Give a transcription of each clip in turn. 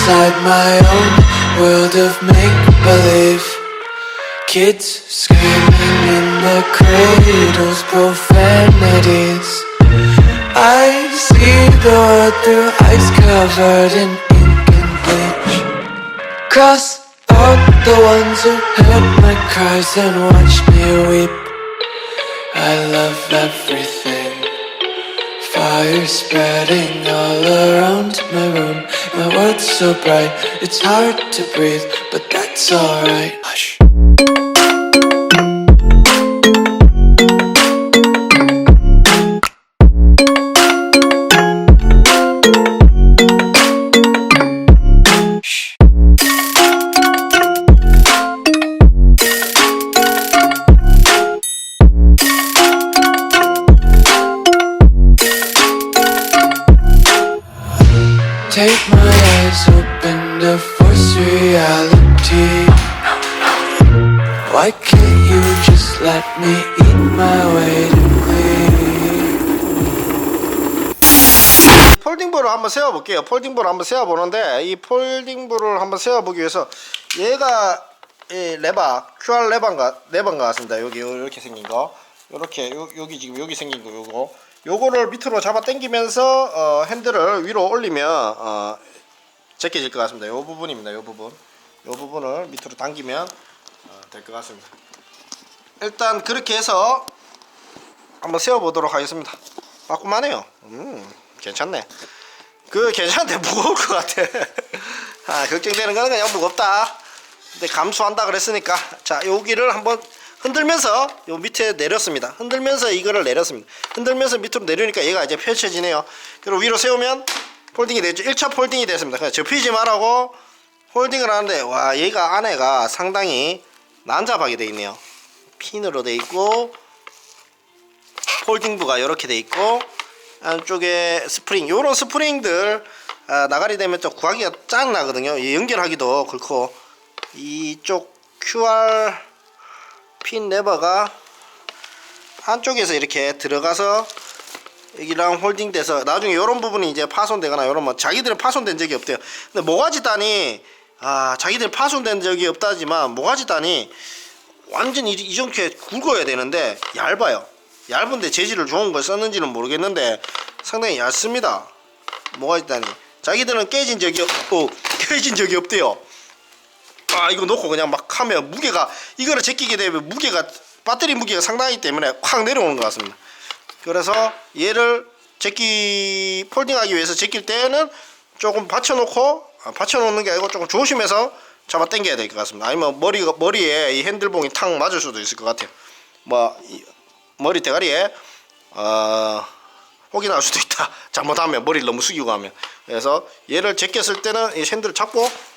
inside my own world of make-believe. Kids screaming in the cradles, profanities. I see the world through ice covered in ink and bleach. Cross out the ones who heard my cries and watched me weep. I love everything. Fire spreading all around my room. My world's so bright, it's hard to breathe, but that's alright. Hush. Take my eyes open to force reality. Why can't you just let me eat my way to glee? 폴딩볼을 한번 세워볼게요. 폴딩볼을 한번 세워보는데 이 폴딩볼을 한번 세워보기 위해서 얘가 이 레바 QR 레바인가 같습니다. 여기 이렇게 생긴 거, 이렇게 여기 지금 여기 생긴 거 요거를 밑으로 잡아 당기면서 핸들을 위로 올리면 제껴질 것 같습니다. 요 부분입니다. 요 부분을 밑으로 당기면 될 것 같습니다. 일단 그렇게 해서 한번 세워보도록 하겠습니다. 빠꾸만해요. 괜찮네. 괜찮은데 무거울 것 같아. 걱정되는 거는 그냥 무겁다. 근데 감수한다 그랬으니까, 자, 여기를 한번 흔들면서 요 밑에 내렸습니다. 흔들면서 이거를 내렸습니다. 흔들면서 밑으로 내려니까 얘가 이제 펼쳐지네요. 그리고 위로 세우면 폴딩이 되죠. 1차 폴딩이 됐습니다. 그냥 접히지 말라고 폴딩을 하는데, 와, 얘가 안에가 상당히 난잡하게 되어 있네요. 핀으로 되어 있고, 폴딩부가 이렇게 되어 있고, 안쪽에 스프링, 요런 스프링들 나가리 되면 좀 구하기가 짱 나거든요. 연결하기도 그렇고, 이쪽 QR 핀 레버가 한쪽에서 이렇게 들어가서 여기랑 홀딩돼서 나중에 이런 부분이 이제 파손되거나 이런 뭐 자기들은 파손된 적이 없대요. 근데 모가지 단이 자기들 파손된 적이 없다지만 모가지 단이 완전 이렇게 굵어야 되는데 얇아요. 얇은데 재질을 좋은 걸 썼는지는 모르겠는데 상당히 얇습니다. 모가지 단이 자기들은 깨진 적이 없대요. 이거 놓고 그냥 막 하면 무게가, 이거를 제끼게 되면 무게가, 배터리 무게가 상당하기 때문에 확 내려오는 것 같습니다. 그래서 얘를 폴딩하기 위해서 제낄 때는 조금 받쳐놓는 게 아니고 조금 조심해서 잡아 당겨야 될 것 같습니다. 아니면 머리에 이 핸들봉이 탁 맞을 수도 있을 것 같아요. 머리 대가리에 혹이 날 수도 있다. 잘못하면 머리를 너무 숙이고 하면. 그래서 얘를 제꼈을 때는 이 핸들을 잡고,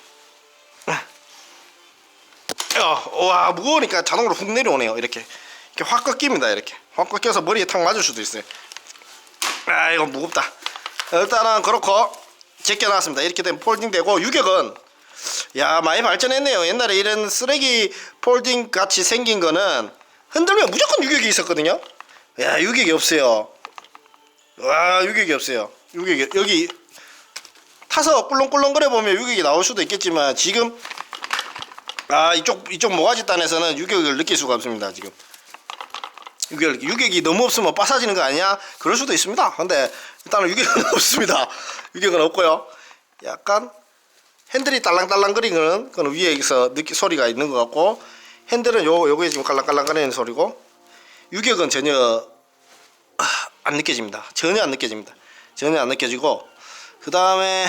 와, 무거우니까 자동으로 훅 내려오네요. 이렇게 확 꺾입니다. 이렇게 확 꺾여서 머리에 탁 맞을 수도 있어요. 이거 무겁다. 일단은 그렇고 제껴놨습니다. 이렇게 되면 폴딩 되고, 유격은 많이 발전했네요. 옛날에 이런 쓰레기 폴딩 같이 생긴 거는 흔들면 무조건 유격이 있었거든요. 유격이 없어요. 유격이 없어요. 유격이 여기 타서 꿀렁꿀렁거려 보면 유격이 나올 수도 있겠지만, 지금 이쪽 모가지 단에서는 유격을 느낄 수가 없습니다. 지금 유격이 너무 없으면 빠사지는 거 아니냐, 그럴 수도 있습니다. 근데 일단은 유격은 없습니다. 유격은 없고요. 약간 핸들이 딸랑딸랑거리는 그건 위에서 소리가 있는 것 같고, 핸들은 요게 지금 깔랑깔랑거리는 소리고, 유격은 전혀 안 느껴집니다. 전혀 안 느껴지고, 그 다음에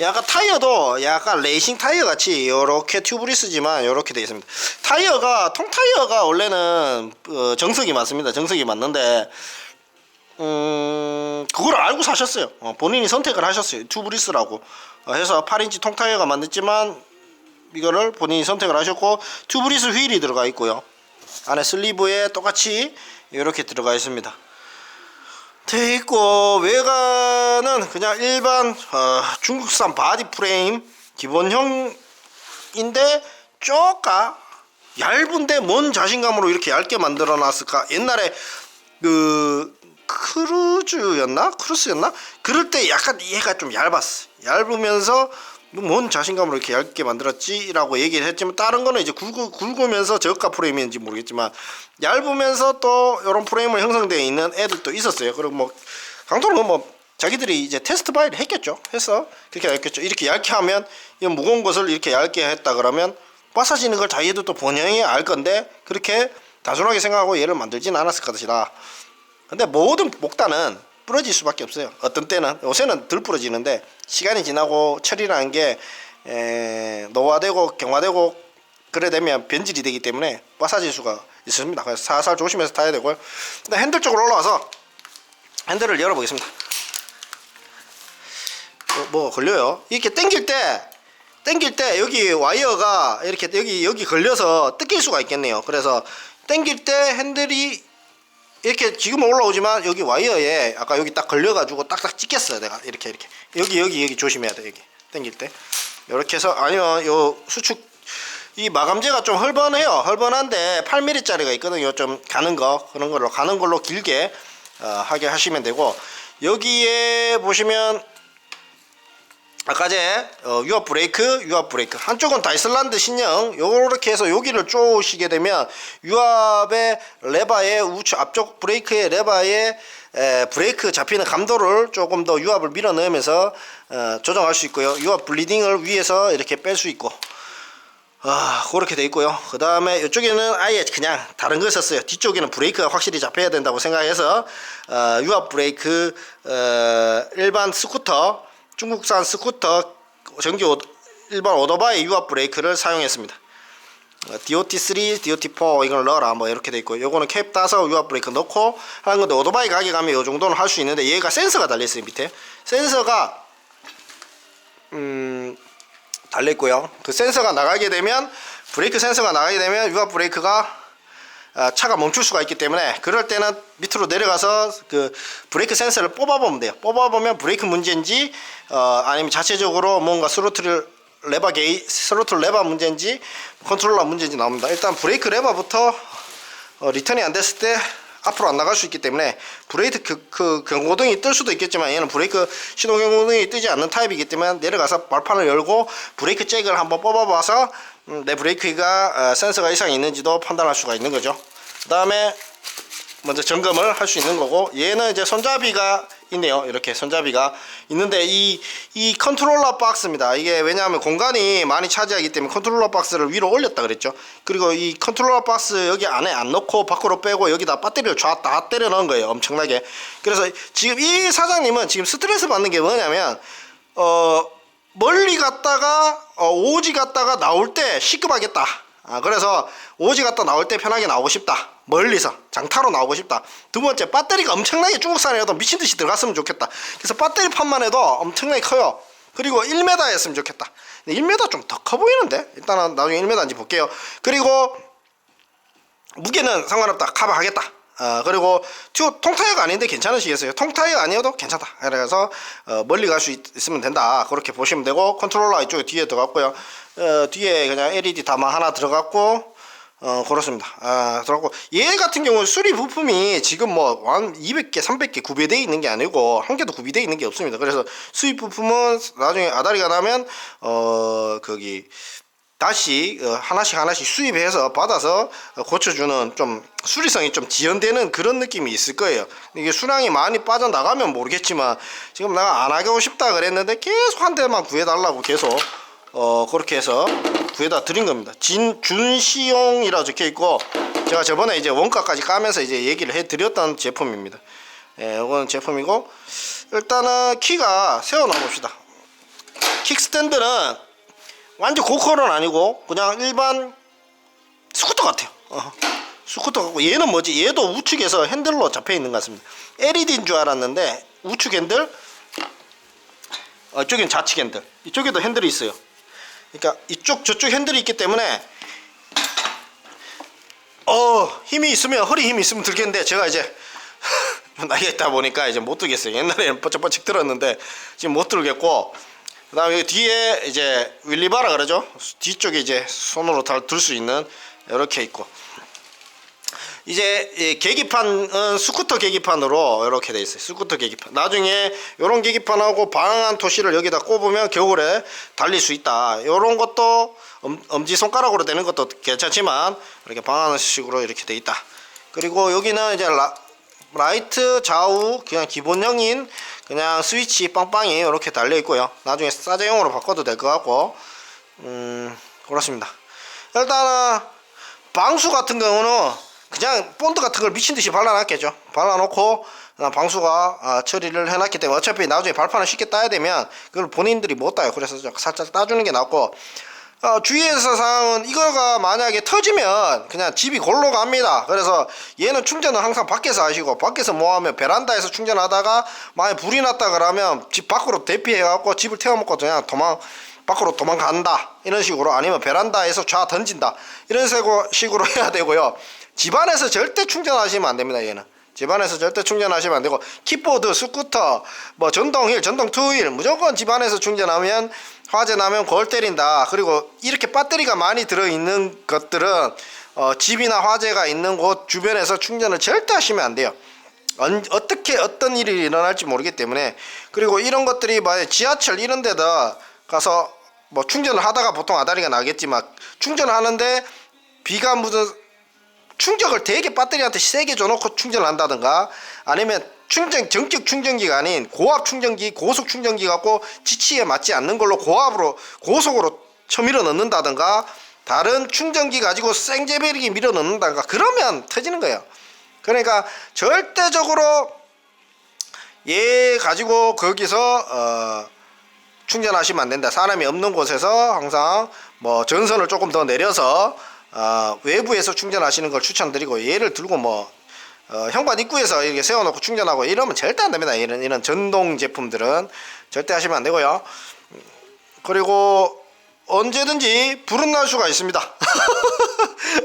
약간 타이어도 약간 레이싱 타이어 같이 요렇게 튜브리스지만 요렇게 되어 있습니다. 타이어가, 통타이어가 원래는 정석이 맞습니다. 정석이 맞는데 그걸 알고 사셨어요. 본인이 선택을 하셨어요. 튜브리스라고 해서 8인치 통타이어가 맞았지만 이거를 본인이 선택을 하셨고, 튜브리스 휠이 들어가 있고요. 안에 슬리브에 똑같이 이렇게 들어가 있습니다. 돼 있고, 외관은 그냥 일반 중국산 바디 프레임 기본형인데, 쪼까 얇은데 뭔 자신감으로 이렇게 얇게 만들어 놨을까. 옛날에 크루스였나 그럴 때 약간 얘가 좀 얇았어. 얇으면서 뭔 자신감으로 이렇게 얇게 만들었지라고 얘기를 했지만, 다른 거는 이제 굵으면서 저가 프레임인지 모르겠지만 얇으면서 또 이런 프레임으로 형성되어 있는 애들도 있었어요. 그리고 뭐 강도는 뭐 자기들이 이제 테스트 바이를 했겠죠. 해서 그렇게 얇겠죠. 이렇게 얇게 하면 이 무거운 것을 이렇게 얇게 했다 그러면 빠사지는 걸 자기도 또 본영이 알 건데, 그렇게 단순하게 생각하고 얘를 만들지는 않았을 것이다. 근데 모든 목단은 부러질 수밖에 없어요. 어떤 때는, 요새는 덜 부러지는데 시간이 지나고 철이라는 게 노화되고 경화되고 그래 되면 변질이 되기 때문에 빠사질 수가 있습니다. 그래서 살살 조심해서 타야 되고요. 근데 핸들 쪽으로 올라와서 핸들을 열어보겠습니다. 뭐 걸려요. 이렇게 당길 때 여기 와이어가 이렇게 여기 걸려서 뜯길 수가 있겠네요. 그래서 당길 때 핸들이 이렇게 지금 올라오지만 여기 와이어에 아까 여기 딱 걸려가지고 딱딱 찍겠어요. 내가 이렇게 여기 조심해야 돼. 여기 당길 때 이렇게 해서, 아니면 요 수축 이 마감재가 좀 헐번해요. 헐번한데 8mm 짜리가 있거든요. 좀 가는 거, 그런 걸로 가는 걸로 길게 하게 하시면 되고, 여기에 보시면 아까 제 유압 브레이크 한쪽은 다이슬란드 신형, 요렇게 해서 여기를 쪼시게 되면 유압의 레바의 우측 앞쪽 브레이크의 레바의 브레이크 잡히는 감도를 조금 더 유압을 밀어 넣으면서 조정할 수 있고요. 유압 블리딩을 위해서 이렇게 뺄 수 있고, 그렇게 돼 있고요. 그 다음에 이쪽에는 아예 그냥 다른 걸 썼어요. 뒤쪽에는 브레이크가 확실히 잡혀야 된다고 생각해서 유압 브레이크, 일반 스쿠터, 중국산 스쿠터 전기 일반 오토바이 유압 브레이크를 사용했습니다. DOT3, DOT4 이걸 넣어라 뭐 이렇게 돼 있고, 요거는 캡 따서 유압 브레이크 넣고 하는 건데, 오토바이 가게 가면 요 정도는 할 수 있는데, 얘가 센서가 달려 있어요. 밑에 센서가 달려 있고요. 그 센서가 나가게 되면, 브레이크 센서가 나가게 되면 유압 브레이크가 차가 멈출 수가 있기 때문에, 그럴 때는 밑으로 내려가서 그 브레이크 센서를 뽑아보면 돼요. 뽑아보면 브레이크 문제인지 아니면 자체적으로 뭔가 스로틀 레바 문제인지 컨트롤러 문제인지 나옵니다. 일단 브레이크 레바부터 리턴이 안 됐을 때 앞으로 안 나갈 수 있기 때문에, 브레이크 그 경고등이 뜰 수도 있겠지만 얘는 브레이크 시동 경고등이 뜨지 않는 타입이기 때문에 내려가서 발판을 열고 브레이크 잭을 한번 뽑아봐서 내 브레이크가 센서가 이상이 있는지도 판단할 수가 있는 거죠. 그 다음에 먼저 점검을 할 수 있는 거고, 얘는 이제 손잡이가 있네요. 이렇게 손잡이가 있는데, 이 컨트롤러 박스입니다. 이게 왜냐하면 공간이 많이 차지하기 때문에 컨트롤러 박스를 위로 올렸다 그랬죠. 그리고 이 컨트롤러 박스 여기 안에 안 넣고 밖으로 빼고 여기다 배터리를 다 때려 넣은 거예요. 엄청나게. 그래서 지금 이 사장님은 지금 스트레스 받는 게 뭐냐면, 멀리 갔다가 오지 갔다가 나올 때 시급하겠다. 그래서 오지 갔다 나올 때 편하게 나오고 싶다. 멀리서 장타로 나오고 싶다. 두 번째, 배터리가 엄청나게 중국산이라도 미친듯이 들어갔으면 좋겠다. 그래서 배터리 판만 해도 엄청나게 커요. 그리고 1m였으면 좋겠다. 1m 좀 더 커 보이는데, 일단은 나중에 1m인지 볼게요. 그리고 무게는 상관없다. 커버하겠다. 그리고 통타이어가 아닌데 괜찮으시겠어요? 통타이어 아니어도 괜찮다. 그래서 멀리 갈 수 있으면 된다. 그렇게 보시면 되고, 컨트롤러 이쪽에 뒤에 들어갔고요. 뒤에 그냥 LED 다만 하나 들어갔고, 그렇습니다. 들어갔고, 얘 같은 경우는 수리 부품이 지금 뭐 200개, 300개 구비되어 있는 게 아니고 한 개도 구비되어 있는 게 없습니다. 그래서 수입 부품은 나중에 아다리가 나면 거기 다시 하나씩 수입해서 받아서 고쳐주는, 좀 수리성이 좀 지연되는 그런 느낌이 있을 거예요. 이게 수량이 많이 빠져나가면 모르겠지만, 지금 내가 안 하고 싶다 그랬는데 계속 한 대만 구해달라고 계속 그렇게 해서 구해다 드린 겁니다. 준시용이라고 적혀 있고, 제가 저번에 이제 원가까지 까면서 이제 얘기를 해드렸던 제품입니다. 이거는 제품이고, 일단은 키가 세워놔 봅시다. 킥스탠드는 완전 고퀄은 아니고 그냥 일반 스쿠터 같아요. 스쿠터 같고, 얘는 뭐지? 얘도 우측에서 핸들로 잡혀 있는 것 같습니다. LED인 줄 알았는데 우측 핸들, 이쪽엔 좌측 핸들, 이쪽에도 핸들이 있어요. 그러니까 이쪽 저쪽 핸들이 있기 때문에 힘이 있으면, 허리 힘이 있으면 들겠는데, 제가 이제 나이가 있다 보니까 이제 못 들겠어요. 옛날에는 뻗쩍뻗쩍 들었는데 지금 못 들겠고, 그 다음에 뒤에 이제 윌리바라 그러죠. 뒤쪽에 이제 손으로 다 들 수 있는 이렇게 있고, 이제 이 계기판은 스쿠터 계기판으로 이렇게 돼 있어요. 스쿠터 계기판. 나중에 이런 계기판하고 방한 토시를 여기다 꼽으면 겨울에 달릴 수 있다. 이런 것도 엄지 손가락으로 되는 것도 괜찮지만 이렇게 방한 식으로 이렇게 돼 있다. 그리고 여기는 이제 라이트 좌우 그냥 기본형인 그냥 스위치 빵빵이 이렇게 달려 있고요. 나중에 사제용으로 바꿔도 될 것 같고 그렇습니다. 일단은 방수 같은 경우는 그냥 본드 같은 걸 미친듯이 발라놨겠죠. 발라놓고 방수가 처리를 해놨기 때문에 어차피 나중에 발판을 쉽게 따야 되면 그걸 본인들이 못 따요. 그래서 살짝 따주는 게 낫고, 주의해서 사항은 이거가 만약에 터지면 그냥 집이 골로 갑니다. 그래서 얘는 충전은 항상 밖에서 하시고, 밖에서 뭐하면 베란다에서 충전하다가 만약에 불이 났다 그러면 집 밖으로 대피해갖고 집을 태워먹고 그냥 밖으로 도망간다 이런 식으로, 아니면 베란다에서 좌 던진다 이런 식으로 해야 되고요. 집안에서 절대 충전하시면 안 됩니다. 얘는 집안에서 절대 충전하시면 안 되고, 킥보드, 스쿠터, 뭐 전동휠, 전동 투휠 무조건 집안에서 충전하면 화재 나면 골 때린다. 그리고 이렇게 배터리가 많이 들어있는 것들은 집이나 화재가 있는 곳 주변에서 충전을 절대 하시면 안 돼요. 어떻게 어떤 일이 일어날지 모르기 때문에. 그리고 이런 것들이 만약 지하철 이런 데다 가서 뭐 충전을 하다가 보통 아다리가 나겠지만, 충전을 하는데 비가 묻은 충격을 되게 배터리한테 세게 줘놓고 충전을 한다든가, 아니면 전격 충전기가 아닌 고압 충전기, 고속 충전기 갖고 지치에 맞지 않는 걸로 고속으로 쳐밀어 넣는다든가, 다른 충전기 가지고 생제배력이 밀어 넣는다든가, 그러면 터지는 거예요. 그러니까 절대적으로 얘 가지고 거기서 충전하시면 안 된다. 사람이 없는 곳에서 항상 뭐 전선을 조금 더 내려서 외부에서 충전하시는 걸 추천드리고, 얘를 들고 뭐 현관 입구에서 이렇게 세워놓고 충전하고 이러면 절대 안 됩니다. 이런 전동 제품들은 절대 하시면 안 되고요. 그리고 언제든지 불은 날 수가 있습니다.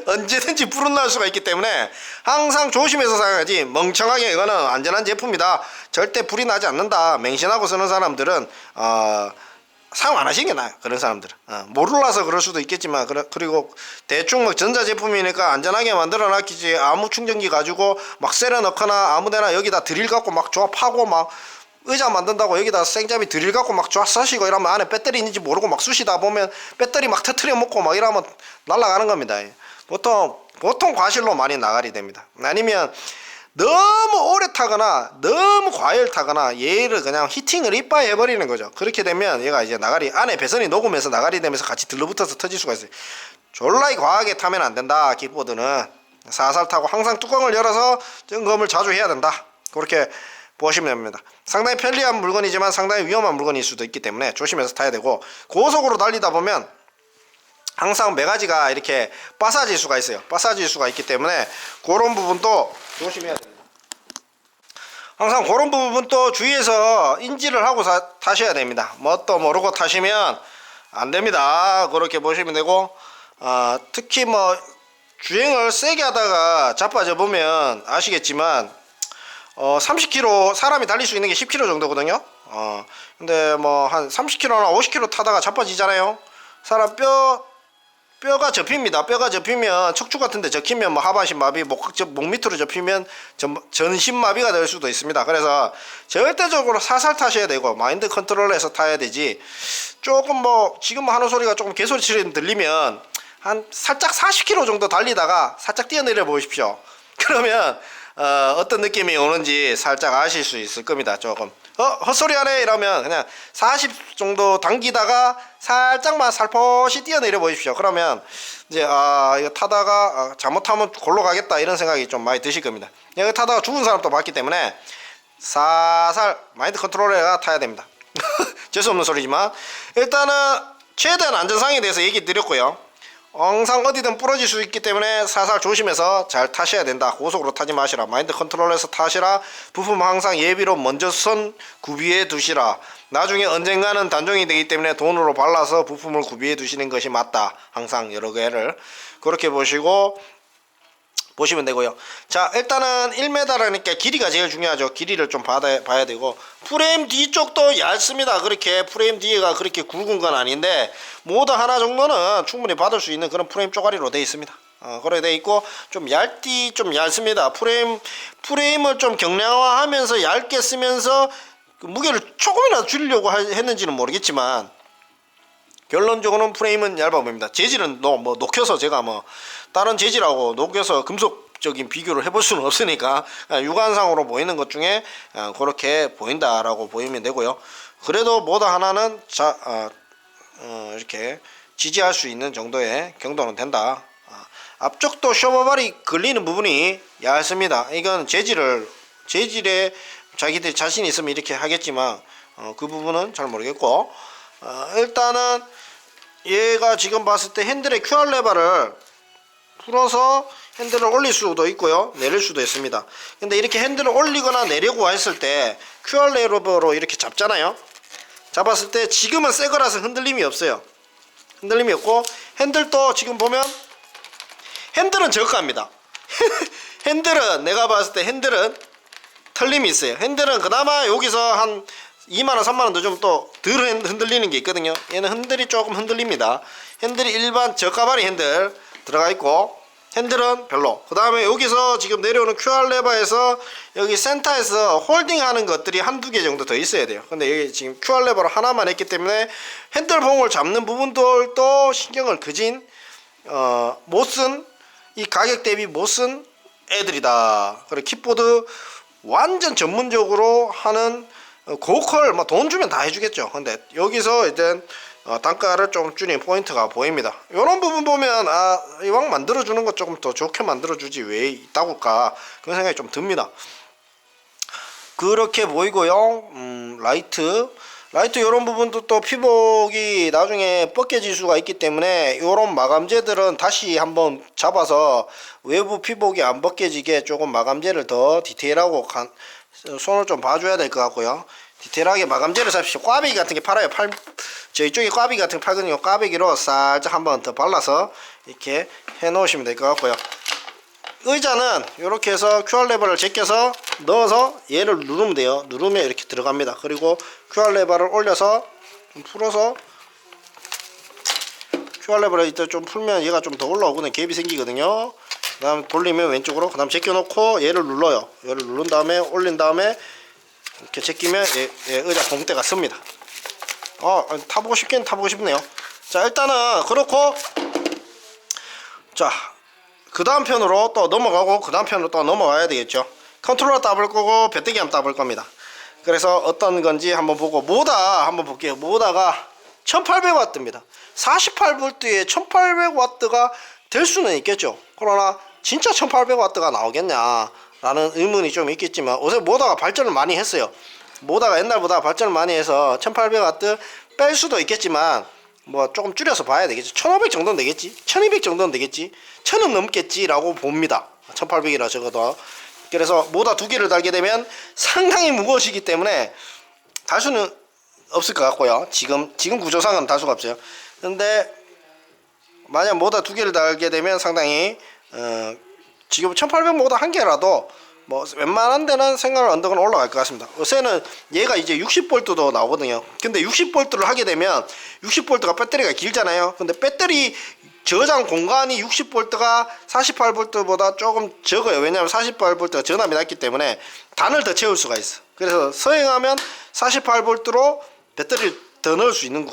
언제든지 불은 날 수가 있기 때문에 항상 조심해서 사용하지, 멍청하게 이거는 안전한 제품이다, 절대 불이 나지 않는다 맹신하고 쓰는 사람들은 사용 안 하시는 게 나아요. 그런 사람들은 몰라서 그럴 수도 있겠지만, 그리고 대충 막 전자제품이니까 안전하게 만들어 놨기지, 아무 충전기 가지고 막 세려 넣거나 아무데나 여기다 드릴 갖고 막 조합하고, 막 의자 만든다고 여기다 생잡이 드릴 갖고 막 조합 쓰시고 이러면 안에 배터리 있는지 모르고 막 쑤시다 보면 배터리 막 터트려 먹고 막 이러면 날아가는 겁니다. 보통 과실로 많이 나가리 됩니다. 아니면 너무 오래 타거나 너무 과열 타거나 얘를 그냥 히팅을 이빠이 해버리는 거죠. 그렇게 되면 얘가 이제 나가리 안에 배선이 녹으면서 나가리 되면서 같이 들러붙어서 터질 수가 있어요. 졸라이 과하게 타면 안 된다. 킥보드는 살살 타고 항상 뚜껑을 열어서 점검을 자주 해야 된다. 그렇게 보시면 됩니다. 상당히 편리한 물건이지만 상당히 위험한 물건일 수도 있기 때문에 조심해서 타야 되고, 고속으로 달리다 보면 항상 매가지가 이렇게 빠사질 수가 있어요. 빠사질 수가 있기 때문에 그런 부분도 조심해야 됩니다. 항상 그런 부분도 주의해서 인지를 하고 타셔야 됩니다. 뭣도 모르고 타시면 안 됩니다. 그렇게 보시면 되고, 특히 뭐 주행을 세게 하다가 자빠져 보면 아시겠지만 30km 사람이 달릴 수 있는 게 10km 정도거든요. 근데 뭐 한 30km나 50km 타다가 자빠지잖아요. 사람 뼈가 접힙니다. 뼈가 접히면 척추 같은 데 접히면 뭐 하반신 마비, 목 밑으로 접히면 전신 마비가 될 수도 있습니다. 그래서 절대적으로 살살 타셔야 되고 마인드 컨트롤해서 타야 되지, 조금 뭐 지금 하는 소리가 조금 개소리처럼 들리면 한 살짝 40km 정도 달리다가 살짝 뛰어내려 보십시오. 그러면 어떤 느낌이 오는지 살짝 아실 수 있을 겁니다. 조금 헛소리 하네 이러면 그냥 40 정도 당기다가 살짝만 살포시 뛰어내려 보십시오. 그러면 이제 이거 타다가 잘못하면 골로 가겠다 이런 생각이 좀 많이 드실 겁니다. 이거 타다가 죽은 사람도 봤기 때문에 살살 마인드 컨트롤해가 타야 됩니다. 재수없는 소리지만 일단은 최대한 안전상에 대해서 얘기 드렸고요. 항상 어디든 부러질 수 있기 때문에 살살 조심해서 잘 타셔야 된다. 고속으로 타지 마시라. 마인드 컨트롤해서 타시라. 부품 항상 예비로 먼저 선 구비해 두시라. 나중에 언젠가는 단종이 되기 때문에 돈으로 발라서 부품을 구비해 두시는 것이 맞다. 항상 여러 개를 그렇게 보시면 되고요. 자, 일단은 1m라니까 길이가 제일 중요하죠. 길이를 좀 봐야 되고, 프레임 뒤쪽도 얇습니다. 그렇게 프레임 뒤에가 그렇게 굵은 건 아닌데 모두 하나 정도는 충분히 받을 수 있는 그런 프레임 쪼가리로 되어 있습니다. 그렇게 돼 있고 좀 얇습니다. 프레임을 좀 경량화하면서 얇게 쓰면서 그 무게를 조금이라도 줄이려고 했는지는 모르겠지만 결론적으로는 프레임은 얇아 보입니다. 재질은 뭐 녹여서 제가 뭐 다른 재질하고 녹여서 금속적인 비교를 해볼 수는 없으니까 육안상으로 보이는 것 중에 그렇게 보인다라고 보이면 되고요. 그래도 뭐다 하나는 이렇게 지지할 수 있는 정도의 경도는 된다. 앞쪽도 쇼버발이 걸리는 부분이 얇습니다. 이건 재질에 자기들이 자신 있으면 이렇게 하겠지만 그 부분은 잘 모르겠고 일단은 얘가 지금 봤을 때 핸들의 QR 레버를 풀어서 핸들을 올릴 수도 있고요, 내릴 수도 있습니다. 근데 이렇게 핸들을 올리거나 내려고 했을 때 QR 레버로 이렇게 잡잖아요. 잡았을 때 지금은 새 거라서 흔들림이 없어요. 흔들림이 없고 핸들도 지금 보면 핸들은 저가입니다. 핸들은 내가 봤을 때 핸들은 털림이 있어요. 핸들은 그나마 여기서 한 2만원 3만원도 좀 또 덜 흔들리는 게 있거든요. 얘는 핸들이 조금 흔들립니다. 핸들이 일반 저가발이 핸들 들어가 있고 핸들은 별로. 그 다음에 여기서 지금 내려오는 QR 레버에서 여기 센터에서 홀딩하는 것들이 한두 개 정도 더 있어야 돼요. 근데 여기 지금 QR 레버로 하나만 했기 때문에 핸들봉을 잡는 부분들도 신경을 그진 못쓴, 이 가격 대비 못쓴 애들이다. 그리고 킥보드 완전 전문적으로 하는 고퀄, 뭐 돈 주면 다 해주겠죠. 근데 여기서 일단 단가를 좀 줄인 포인트가 보입니다. 이런 부분 보면 이왕 만들어주는 것 조금 더 좋게 만들어주지 왜 있다고까 그런 생각이 좀 듭니다. 그렇게 보이고요. 라이트 이런 부분도 또 피복이 나중에 벗겨질 수가 있기 때문에 이런 마감재들은 다시 한번 잡아서 외부 피복이 안 벗겨지게 조금 마감재를 더 디테일하고 손을 좀 봐줘야 될 것 같고요. 디테일하게 마감재를 잡으시고 꽈배기 같은 게 팔아요. 저희 쪽에 꽈배기 같은 거 팔거든요. 꽈배기로 살짝 한번 더 발라서 이렇게 해 놓으시면 될 것 같고요. 의자는 이렇게 해서 QR 레버를 제껴서 넣어서 얘를 누르면 돼요. 누르면 이렇게 들어갑니다. 그리고 QR 레버를 올려서 좀 풀어서 QR 레버를 이때 좀 풀면 얘가 좀 더 올라오거든요. 갭이 생기거든요. 그 다음 돌리면 왼쪽으로, 그 다음 제껴놓고 얘를 눌러요. 얘를 누른 다음에 올린 다음에 이렇게 제끼면 얘 의자 봉대가 씁니다. 타보고 싶긴 타보고 싶네요. 자, 일단은 그렇고, 자, 그 다음 편으로 또 넘어가고 그 다음 편으로 또 넘어가야 되겠죠. 컨트롤러 따볼 거고 배터기 한번 따볼 겁니다. 그래서 어떤 건지 한번 보고, 모다 한번 볼게요. 모다가 1800W입니다 48V에 1800W가 될 수는 있겠죠. 그러나 진짜 1800W가 나오겠냐 라는 의문이 좀 있겠지만, 요새 모다가 발전을 많이 했어요. 모다가 옛날보다 발전을 많이 해서 1800W 뺄 수도 있겠지만 뭐 조금 줄여서 봐야 되겠지. 1500 정도는 되겠지, 1200 정도는 되겠지, 1000은 넘겠지 라고 봅니다. 1800이라 적어도. 그래서 모다 두 개를 달게 되면 상당히 무거워지기 때문에 달 수는 없을 것 같고요. 지금 구조상은 달 수가 없어요. 근데 만약 모다 두 개를 달게 되면 상당히 지금 1800 모다 한 개라도 뭐 웬만한 데는 생각을 언덕은 올라갈 것 같습니다. 요새는 얘가 이제 60V도 나오거든요. 근데 60V를 하게 되면 60V가 배터리가 길잖아요. 근데 배터리 저장 공간이 60V가 48V보다 조금 적어요. 왜냐하면 48V가 전압이 낮기 때문에 단을 더 채울 수가 있어. 그래서 서행하면 48V로 배터리를 더 넣을 수 있는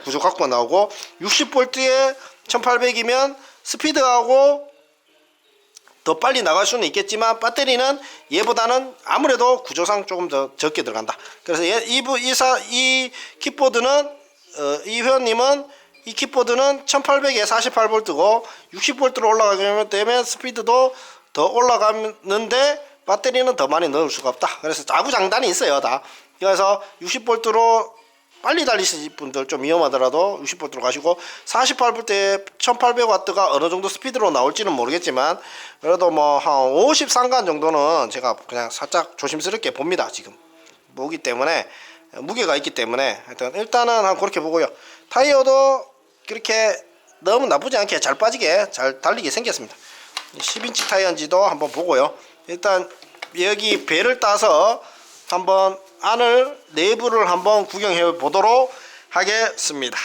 구조 갖고 나오고, 60V에 1800이면 스피드하고 더 빨리 나갈 수는 있겠지만 배터리는 얘보다는 아무래도 구조상 조금 더 적게 들어간다. 그래서 이 킥보드는 이 회원님은 이 킥보드는 1800에 48V고 60V로 올라가게 되면 스피드도 더 올라가는데 배터리는 더 많이 넣을 수가 없다. 그래서 자구장단이 있어요, 다. 그래서 60V로 빨리 달리실 분들 좀 위험하더라도 60V로 가시고, 48V에 1800W가 어느 정도 스피드로 나올지는 모르겠지만 그래도 뭐 한 50상간 정도는 제가 그냥 살짝 조심스럽게 봅니다. 지금 보기 때문에, 무게가 있기 때문에 하여튼 일단은 한 그렇게 보고요. 타이어도 그렇게 너무 나쁘지 않게 잘 빠지게 잘 달리게 생겼습니다. 10인치 타이어인지도 한번 보고요. 일단 여기 배를 따서 한번 안을 내부를 한번 구경해 보도록 하겠습니다.